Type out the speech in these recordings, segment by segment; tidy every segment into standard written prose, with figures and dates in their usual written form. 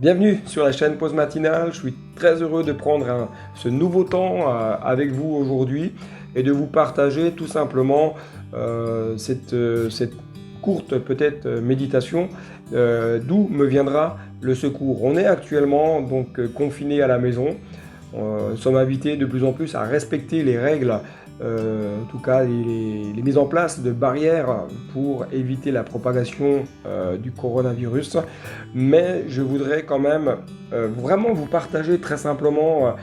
Bienvenue sur la chaîne Pause Matinale. Je suis très heureux de prendre ce nouveau temps avec vous aujourd'hui et de vous partager tout simplement cette courte peut-être méditation d'où me viendra le secours. On est actuellement donc confinés à la maison. Nous sommes invités de plus en plus à respecter les règles, en tout cas les mises en place de barrières pour éviter la propagation du coronavirus. Mais je voudrais quand même vraiment vous partager très simplement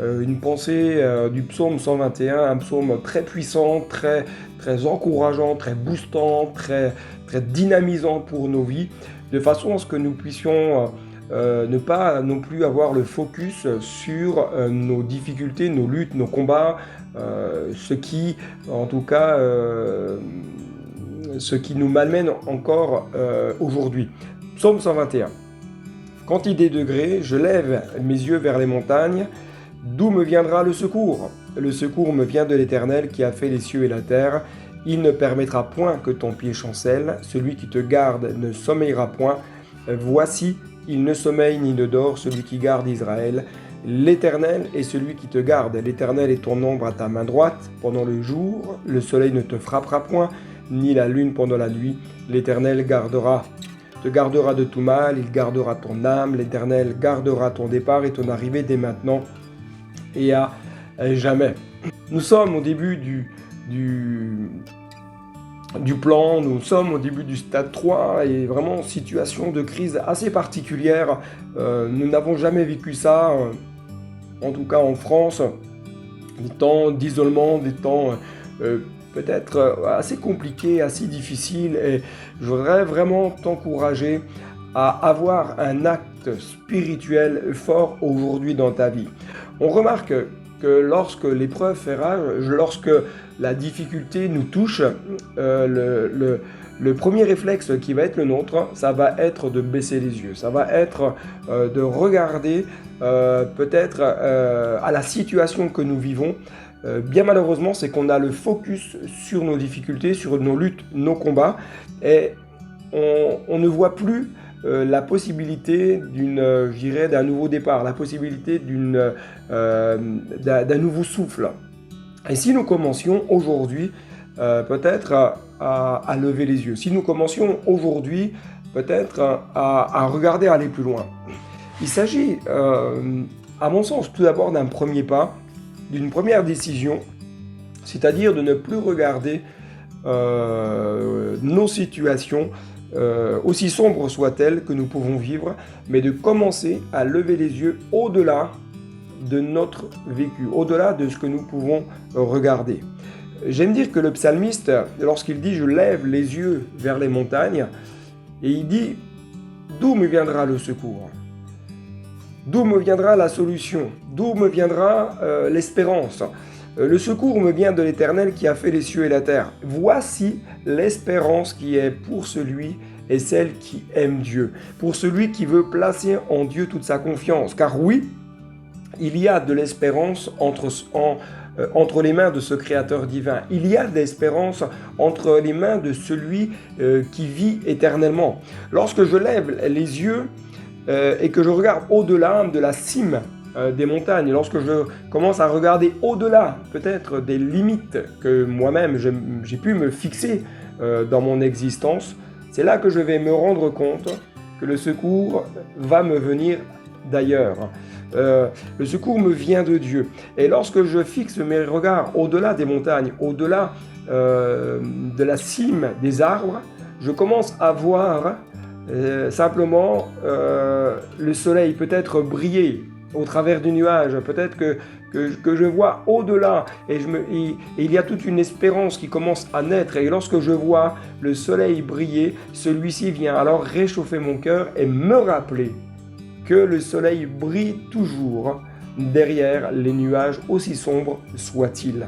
une pensée du psaume 121, un psaume très puissant, très encourageant, très boostant, très dynamisant pour nos vies, de façon à ce que nous puissions ne pas non plus avoir le focus sur nos difficultés, nos luttes, nos combats, ce qui, en tout cas, ce qui nous malmène encore aujourd'hui. Psaume 121. Quand il est degré, je lève mes yeux vers les montagnes. D'où me viendra le secours? Le secours me vient de l'Éternel qui a fait les cieux et la terre. Il ne permettra point que ton pied chancelle. Celui qui te garde ne sommeillera point. Voici, il ne sommeille ni ne dort, celui qui garde Israël. L'Éternel est celui qui te garde. L'Éternel est ton ombre à ta main droite. Pendant le jour, le soleil ne te frappera point, ni la lune pendant la nuit. L'Éternel te gardera de tout mal, il gardera ton âme. L'Éternel gardera ton départ et ton arrivée dès maintenant et à jamais. Nous sommes au début du plan, nous sommes au début du stade 3 et vraiment situation de crise assez particulière. Nous n'avons jamais vécu ça, en tout cas en France, des temps d'isolement, des temps peut-être assez compliqués, assez difficiles, et je voudrais vraiment t'encourager à avoir un acte spirituel fort aujourd'hui dans ta vie. On remarque que lorsque l'épreuve fait rage, lorsque la difficulté nous touche, le premier réflexe qui va être le nôtre, ça va être de baisser les yeux, ça va être de regarder peut-être à la situation que nous vivons. Bien malheureusement, c'est qu'on a le focus sur nos difficultés, sur nos luttes, nos combats, et on ne voit plus la possibilité d'un nouveau départ, la possibilité d'un nouveau souffle. Et si nous commencions aujourd'hui peut-être à lever les yeux, si nous commencions aujourd'hui peut-être à regarder aller plus loin, il s'agit à mon sens tout d'abord d'un premier pas, d'une première décision, c'est-à-dire de ne plus regarder nos situations aussi sombres soient-elles que nous pouvons vivre, mais de commencer à lever les yeux au-delà de notre vécu, au-delà de ce que nous pouvons regarder. J'aime dire que le psalmiste, lorsqu'il dit « je lève les yeux vers les montagnes », et il dit « d'où me viendra le secours ? D'où me viendra la solution ? D'où me viendra l'espérance ? Le secours me vient de l'Éternel qui a fait les cieux et la terre. Voici l'espérance qui est pour celui et celle qui aime Dieu, pour celui qui veut placer en Dieu toute sa confiance. Car oui, il y a de l'espérance entre les mains de ce Créateur divin. Il y a de l'espérance entre les mains de celui qui vit éternellement. Lorsque je lève les yeux et que je regarde au-delà de la cime des montagnes, lorsque je commence à regarder au-delà peut-être des limites que moi-même j'ai pu me fixer dans mon existence, c'est là que je vais me rendre compte que le secours va me venir d'ailleurs. Le secours me vient de Dieu. Et lorsque je fixe mes regards au-delà des montagnes, au-delà de la cime des arbres, je commence à voir simplement le soleil peut-être briller au travers du nuage, peut-être que je vois au-delà et il y a toute une espérance qui commence à naître, et lorsque je vois le soleil briller, celui-ci vient alors réchauffer mon cœur et me rappeler que le soleil brille toujours derrière les nuages aussi sombres soient-ils.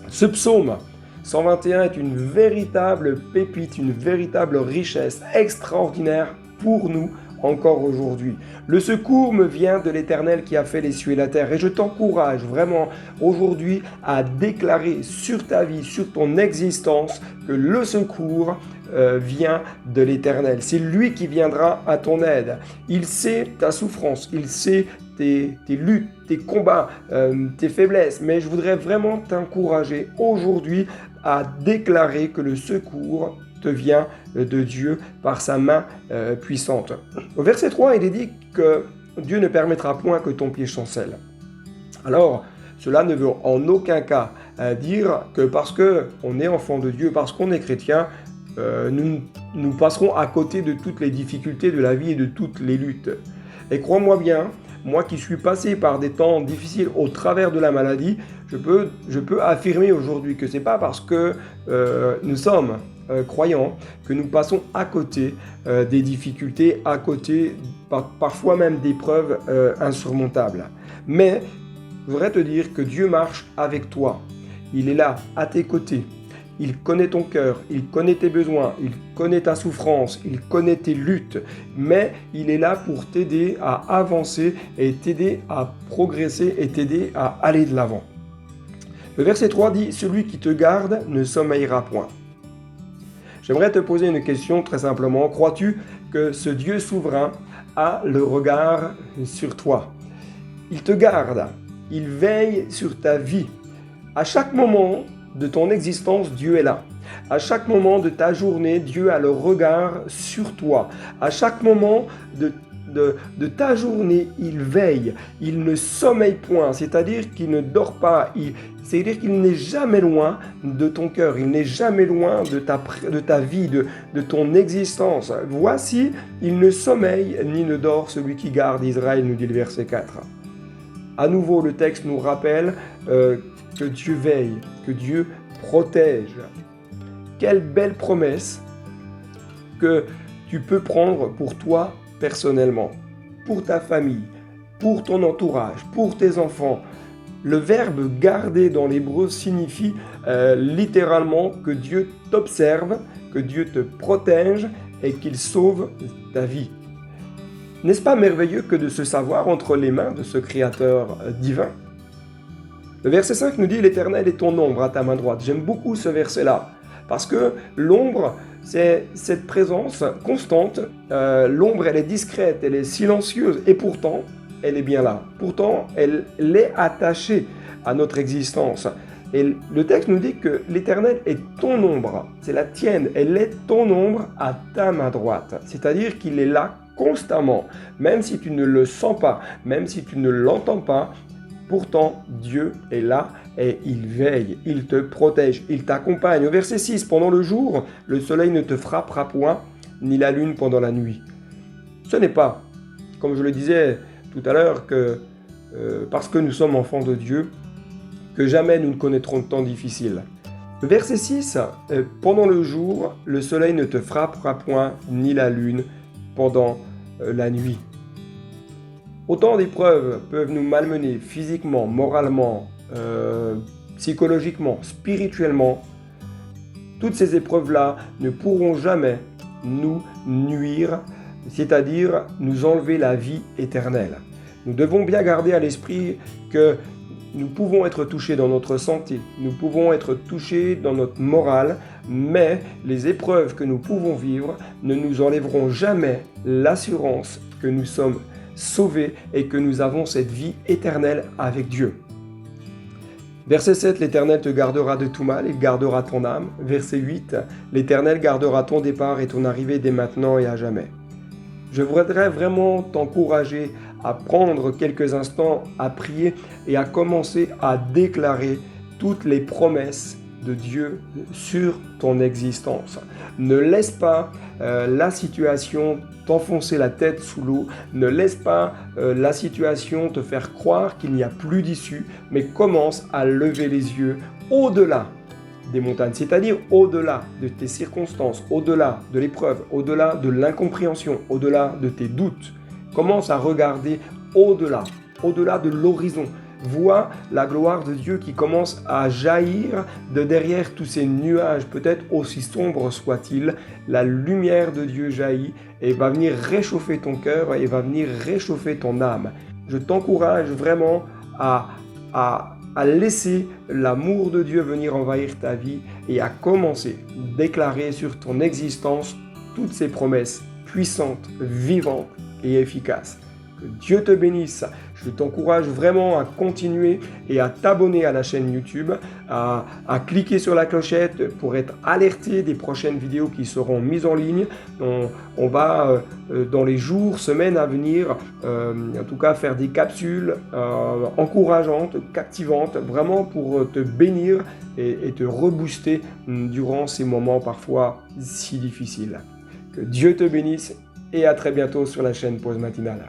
Ce psaume 121 est une véritable pépite, une véritable richesse extraordinaire pour nous encore aujourd'hui. Le secours me vient de l'Éternel qui a fait les cieux et la terre. Et je t'encourage vraiment aujourd'hui à déclarer sur ta vie, sur ton existence, que le secours vient de l'Éternel. C'est lui qui viendra à ton aide. Il sait ta souffrance, il sait tes luttes, tes combats, tes faiblesses. Mais je voudrais vraiment t'encourager aujourd'hui à déclarer que le secours te vient de Dieu par sa main puissante. Au verset 3, il est dit que Dieu ne permettra point que ton pied chancelle. Alors, cela ne veut en aucun cas dire que parce qu'on est enfant de Dieu, parce qu'on est chrétien, nous passerons à côté de toutes les difficultés de la vie et de toutes les luttes. Et crois-moi bien, moi qui suis passé par des temps difficiles au travers de la maladie, je peux affirmer aujourd'hui que ce n'est pas parce que nous sommes croyants que nous passons à côté des difficultés, à côté parfois même d'épreuves insurmontables. Mais je voudrais te dire que Dieu marche avec toi. Il est là, à tes côtés. Il connaît ton cœur, il connaît tes besoins, il connaît ta souffrance, il connaît tes luttes, mais il est là pour t'aider à avancer et t'aider à progresser et t'aider à aller de l'avant. Le verset 3 dit « Celui qui te garde ne sommeillera point ». J'aimerais te poser une question très simplement. Crois-tu que ce Dieu souverain a le regard sur toi? Il te garde, il veille sur ta vie. À chaque moment de ton existence, Dieu est là. À chaque moment de ta journée, Dieu a le regard sur toi. À chaque moment de ta journée, il veille. Il ne sommeille point, c'est-à-dire qu'il ne dort pas. C'est-à-dire qu'il n'est jamais loin de ton cœur. Il n'est jamais loin de ta vie, de ton existence. Voici, il ne sommeille ni ne dort celui qui garde Israël, nous dit le verset 4. À nouveau, le texte nous rappelle que Dieu veille, que Dieu protège. Quelle belle promesse que tu peux prendre pour toi personnellement, pour ta famille, pour ton entourage, pour tes enfants. Le verbe « garder » dans l'hébreu signifie littéralement que Dieu t'observe, que Dieu te protège et qu'il sauve ta vie. N'est-ce pas merveilleux que de se savoir entre les mains de ce Créateur divin? Le verset 5 nous dit « L'Éternel est ton ombre à ta main droite ». J'aime beaucoup ce verset-là, parce que l'ombre, c'est cette présence constante. L'ombre, elle est discrète, elle est silencieuse, et pourtant, elle est bien là. Pourtant, elle est attachée à notre existence. Et le texte nous dit que l'Éternel est ton ombre, c'est la tienne, elle est ton ombre à ta main droite. C'est-à-dire qu'il est là constamment, même si tu ne le sens pas, même si tu ne l'entends pas. Pourtant, Dieu est là et il veille, il te protège, il t'accompagne. Au verset 6, pendant le jour, le soleil ne te frappera point, ni la lune pendant la nuit. Ce n'est pas, comme je le disais tout à l'heure, que parce que nous sommes enfants de Dieu, que jamais nous ne connaîtrons de temps difficiles. Le verset 6, pendant le jour, le soleil ne te frappera point, ni la lune pendant la nuit. Autant d'épreuves peuvent nous malmener physiquement, moralement, psychologiquement, spirituellement. Toutes ces épreuves-là ne pourront jamais nous nuire, c'est-à-dire nous enlever la vie éternelle. Nous devons bien garder à l'esprit que nous pouvons être touchés dans notre santé, nous pouvons être touchés dans notre morale, mais les épreuves que nous pouvons vivre ne nous enlèveront jamais l'assurance que nous sommes sauvés et que nous avons cette vie éternelle avec Dieu. Verset 7, l'Éternel te gardera de tout mal, il gardera ton âme. Verset 8, l'Éternel gardera ton départ et ton arrivée dès maintenant et à jamais. Je voudrais vraiment t'encourager à prendre quelques instants à prier et à commencer à déclarer toutes les promesses de Dieu sur ton existence. Ne laisse pas la situation t'enfoncer la tête sous l'eau, ne laisse pas la situation te faire croire qu'il n'y a plus d'issue, mais commence à lever les yeux au-delà des montagnes, c'est-à-dire au-delà de tes circonstances, au-delà de l'épreuve, au-delà de l'incompréhension, au-delà de tes doutes. Commence à regarder au-delà, au-delà de l'horizon. Vois la gloire de Dieu qui commence à jaillir de derrière tous ces nuages, peut-être aussi sombres soient-ils. La lumière de Dieu jaillit et va venir réchauffer ton cœur et va venir réchauffer ton âme. Je t'encourage vraiment à à laisser l'amour de Dieu venir envahir ta vie et à commencer à déclarer sur ton existence toutes ces promesses puissantes, vivantes et efficaces. Que Dieu te bénisse. Je t'encourage vraiment à continuer et à t'abonner à la chaîne YouTube, à cliquer sur la clochette pour être alerté des prochaines vidéos qui seront mises en ligne. On va, dans les jours, semaines à venir, en tout cas faire des capsules encourageantes, captivantes, vraiment pour te bénir et te rebooster durant ces moments parfois si difficiles. Que Dieu te bénisse et à très bientôt sur la chaîne Pause Matinale.